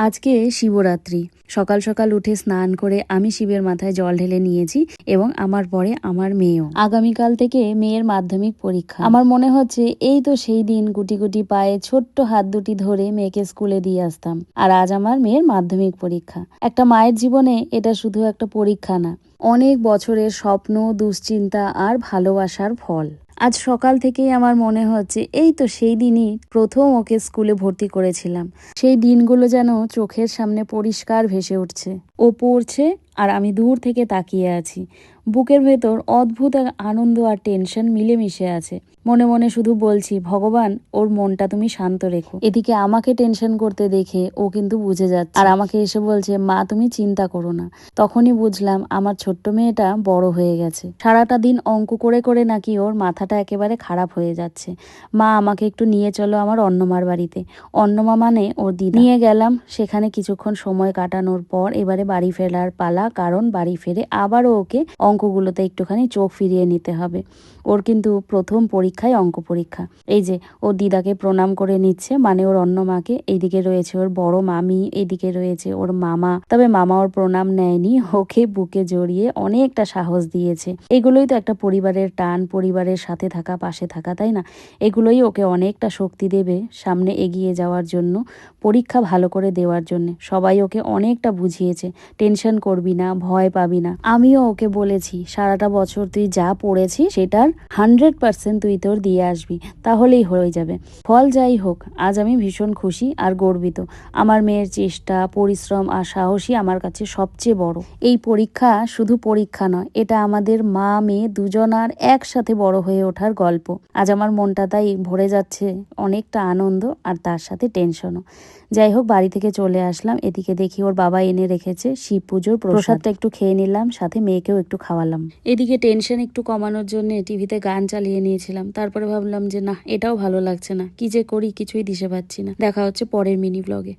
আজকে শিবরাত্রি। সকাল সকাল উঠে স্নান করে আমি শিবের মাথায় জল ঢেলে নিয়েছি এবং আমার পরে আমার মেয়েও। আগামীকাল থেকে মেয়ের মাধ্যমিক পরীক্ষা। আমার মনে হচ্ছে এই তো সেই দিন গুটি গুটি পায়ে ছোট্ট হাত দুটি ধরে মেয়েকে স্কুলে দিয়ে আসতাম। আর আজ আমার মেয়ের মাধ্যমিক পরীক্ষা। একটা মায়ের জীবনে এটা শুধু একটা পরীক্ষা না, অনেক বছরের স্বপ্ন, দুশ্চিন্তা আর ভালোবাসার ফল। আজ সকাল থেকেই আমার মনে হচ্ছে এই তো সেই দিনই প্রথম ওকে স্কুলে ভর্তি করেছিলাম। সেই দিনগুলো যেন চোখের সামনে পরিষ্কার ভেসে উঠছে। ও পড়ছে আর আমি দূর থেকে তাকিয়ে আছি। বুকের ভেতর অদ্ভুত এক আনন্দ আর টেনশন মিলেমিশে আছে। মনে মনে শুধু বলছি, ভগবান ওর মনটা তুমি শান্ত রেখো। এদিকে আমাকে টেনশন করতে দেখে ও কিন্তু বুঝে যাচ্ছে আর আমাকে এসে বলছে, মা তুমি চিন্তা করো না। তখনই বুঝলাম আমার ছোট্ট মেয়েটা বড় হয়ে গেছে। সারাটা দিন অঙ্ক করে করে নাকি ওর মাথাটা একেবারে খারাপ হয়ে যাচ্ছে। মা আমাকে একটু নিয়ে চলো আমার অন্নমার বাড়িতে। অন্নমা মানে ওর দিদা। নিয়ে গেলাম। সেখানে কিছুক্ষণ সময় কাটানোর পর এবারে বাড়ি ফেরার পালা, কারণ বাড়ি ফিরে আবারও ওকে অঙ্কগুলোতে একটুখানি চোখ ফিরিয়ে নিতে হবে। ওর কিন্তু প্রথম পরীক্ষায় অঙ্ক পরীক্ষা। এই যে ওর দিদাকে প্রণাম করে নিচ্ছে, মানে ওর অন্য মাকে। এইদিকে রয়েছে ওর বড় মামি, এইদিকে রয়েছে ওর মামা। তবে মামা ওর প্রণাম নেয়নি, ওকে বুকে জড়িয়ে অনেকটা সাহস দিয়েছে। এগুলোই তো একটা পরিবারের টান, পরিবারের সাথে থাকা, পাশে থাকা, তাই না? এগুলোই ওকে অনেকটা শক্তি দেবে সামনে এগিয়ে যাওয়ার জন্য, পরীক্ষা ভালো করে দেওয়ার জন্য। সবাই ওকে অনেকটা বুঝিয়েছে, টেনশন করবি না, ভয় পাবি না। আমিও ওকে বলেছি, সারাটা বছর তুই যা পড়েছিস সেটার 100% তুই তোর দিয়ে আসবি, তাহলেই হয়ে যাবে। ফল যাই হোক, আজ আমি ভীষণ খুশি আর গর্বিত। আমার মেয়ের চেষ্টা, পরিশ্রম আর সাহসী আমার কাছে সবচেয়ে বড়। এই পরীক্ষা শুধু পরীক্ষা নয়, এটা আমাদের মা মেয়ে দুজনার একসাথে বড় হয়ে ওঠার গল্প। আজ আমার মনটা তাই ভরে যাচ্ছে অনেকটা আনন্দ আর তার সাথে টেনশনও। যাই হোক, বাড়ি থেকে চলে আসলাম। এদিকে দেখি ওর বাবা এনে রেখেছে শিব পুজোর প্রসাদটা, একটু খেয়ে নিলাম, সাথে মেয়েকেও একটু খাওয়ালাম। এদিকে টেনশন একটু কমানোর জন্য টিভিতে গান চালিয়ে নিয়েছিলাম। তারপরে ভাবলাম যে না, এটাও ভালো লাগছে না, কি যে করি কিছুই দিশে পাচ্ছি না। দেখা হচ্ছে পরের মিনি ব্লগে।